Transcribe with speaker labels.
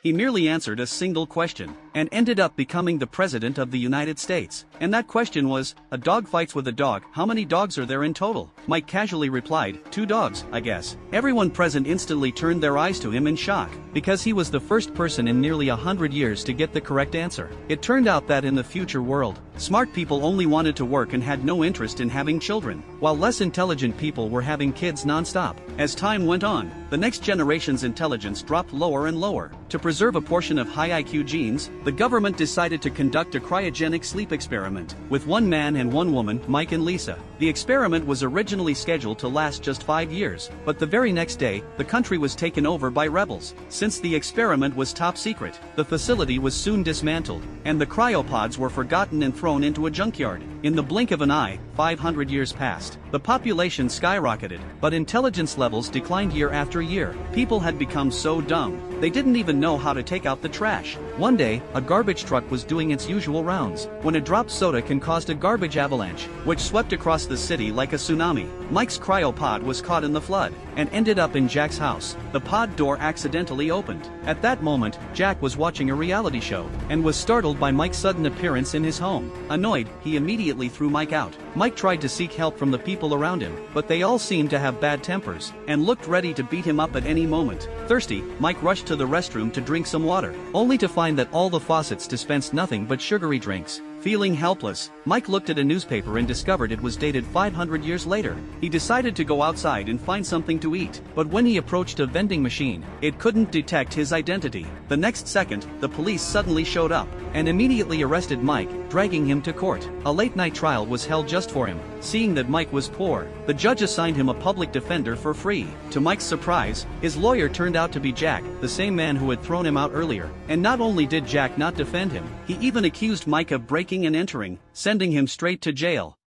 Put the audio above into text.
Speaker 1: He merely answered a single question, and ended up becoming the President of the United States. And that question was, a dog fights with a dog, how many dogs are there in total? Mike casually replied, 2 dogs, I guess. Everyone present instantly turned their eyes to him in shock, because he was the first person in nearly 100 years to get the correct answer. It turned out that in the future world, smart people only wanted to work and had no interest in having children, while less intelligent people were having kids non-stop. As time went on, the next generation's intelligence dropped lower and lower. To preserve a portion of high IQ genes, the government decided to conduct a cryogenic sleep experiment with 1 man and 1 woman, Mike and Lisa. The experiment was originally scheduled to last just 5 years, but the very next day, the country was taken over by rebels. Since the experiment was top secret, the facility was soon dismantled, and the cryopods were forgotten and thrown into a junkyard. In the blink of an eye, 500 years passed. The population skyrocketed, but intelligence levels declined year after year. People had become so dumb, they didn't even know how to take out the trash. One day, a garbage truck was doing its usual rounds, when a dropped soda can cause a garbage avalanche, which swept across the city like a tsunami. Mike's cryopod was caught in the flood, and ended up in Jack's house. The pod door accidentally opened. At that moment, Jack was watching a reality show, and was startled by Mike's sudden appearance in his home. Annoyed, he immediately threw Mike out. Mike tried to seek help from the people around him, but they all seemed to have bad tempers, and looked ready to beat him up at any moment. Thirsty, Mike rushed to the restroom to drink some water, only to find that all the faucets dispensed nothing but sugary drinks. Feeling helpless, Mike looked at a newspaper and discovered it was dated 500 years later. He decided to go outside and find something to eat, but when he approached a vending machine, it couldn't detect his identity. The next second, the police suddenly showed up, and immediately arrested Mike, dragging him to court. A late-night trial was held just for him. Seeing that Mike was poor, the judge assigned him a public defender for free. To Mike's surprise, his lawyer turned out to be Jack, the same man who had thrown him out earlier. And not only did Jack not defend him, he even accused Mike of breaking and entering, sending him straight to jail.